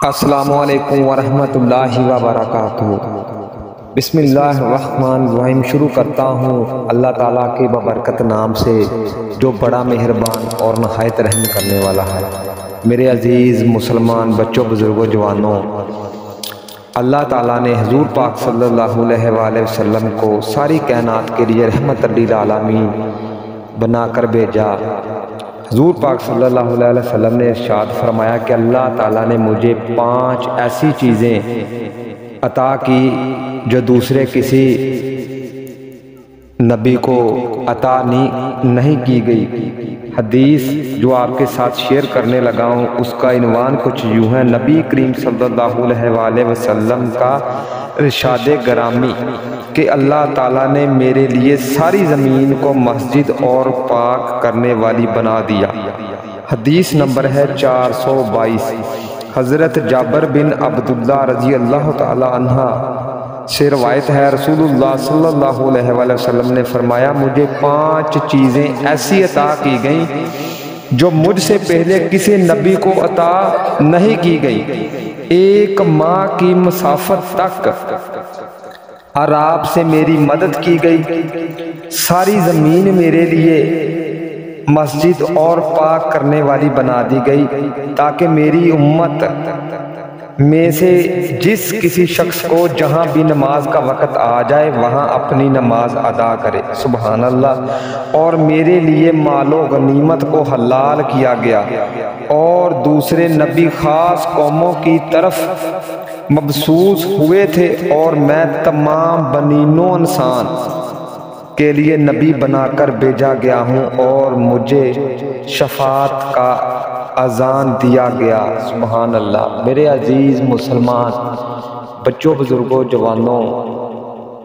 السلام علیکم ورحمۃ اللہ وبرکاتہ۔ بسم اللہ الرحمن الرحیم۔ شروع کرتا ہوں اللہ تعالیٰ کے ببرکت نام سے جو بڑا مہربان اور نہایت رحم کرنے والا ہے۔ میرے عزیز مسلمان بچوں، بزرگوں، جوانوں، اللہ تعالیٰ نے حضور پاک صلی اللہ علیہ وآلہ وسلم کو ساری کائنات کے لیے رحمت للعالمین بنا کر بھیجا۔ حضور پاک صلی اللہ علیہ وسلم نے ارشاد فرمایا کہ اللہ تعالیٰ نے مجھے 5 ایسی چیزیں عطا کی جو دوسرے کسی نبی کو عطا نہیں کی گئی۔ حدیث جو آپ کے ساتھ شیئر کرنے لگا ہوں اس کا عنوان کچھ یوں ہے: نبی کریم صلی اللہ علیہ وآلہ وسلم کا ارشاد گرامی کہ اللہ تعالیٰ نے میرے لیے ساری زمین کو مسجد اور پاک کرنے والی بنا دیا۔ حدیث نمبر ہے 422۔ حضرت جابر بن عبداللہ رضی اللہ تعالی عنہ سے روایت ہے، رسول اللہ صلی اللہ علیہ وآلہ وسلم نے فرمایا، مجھے 5 چیزیں ایسی عطا کی گئیں جو مجھ سے پہلے کسی نبی کو عطا نہیں کی گئی۔ 1 ماہ کی مسافت تک عراب سے میری مدد کی گئی، ساری زمین میرے لیے مسجد اور پاک کرنے والی بنا دی گئی تاکہ میری امت میں سے جس کسی شخص کو جہاں بھی نماز کا وقت آ جائے وہاں اپنی نماز ادا کرے۔ سبحان اللہ۔ اور میرے لیے مال و غنیمت کو حلال کیا گیا، اور دوسرے نبی خاص قوموں کی طرف مبعوث ہوئے تھے، اور میں تمام بنی نوح انسان کے لیے نبی بنا کر بھیجا گیا ہوں، اور مجھے شفاعت کا اذان دیا گیا۔ سبحان اللہ۔ میرے عزیز مسلمان بچوں، بزرگوں، جوانوں،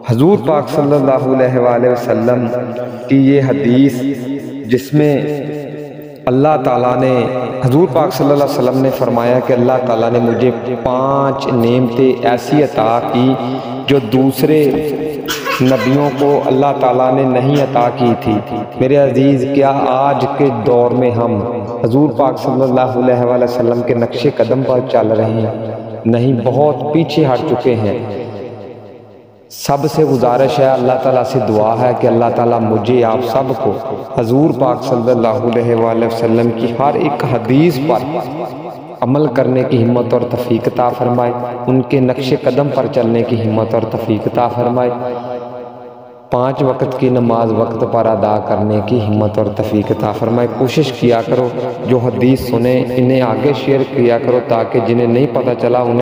حضور پاک صلی اللہ علیہ وآلہ وسلم کی یہ حدیث جس میں اللہ تعالیٰ نے حضور پاک صلی اللہ علیہ وسلم نے فرمایا کہ اللہ تعالیٰ نے مجھے 5 نعمتیں ایسی عطا کی جو دوسرے نبیوں کو اللہ تعالیٰ نے نہیں عطا کی تھی۔ میرے عزیز، کیا آج کے دور میں ہم حضور پاک صلی اللہ علیہ وآلہ وسلم کے نقش قدم پر چل رہے ہیں؟ نہیں، بہت پیچھے ہٹ چکے ہیں۔ سب سے گزارش ہے، اللہ تعالیٰ سے دعا ہے کہ اللہ تعالیٰ مجھے آپ سب کو حضور پاک صلی اللہ علیہ وآلہ وسلم کی ہر ایک حدیث پر عمل کرنے کی ہمت اور توفیق عطا فرمائے، ان کے نقش قدم پر چلنے کی ہمت اور توفیق عطا فرمائے، 5 وقت کی نماز وقت پر ادا کرنے کی ہمت اور توفیق عطا فرمائے۔ کوشش کیا کرو جو حدیث سنیں انہیں آگے شیئر کیا کرو تاکہ جنہیں نہیں پتہ چلا انہیں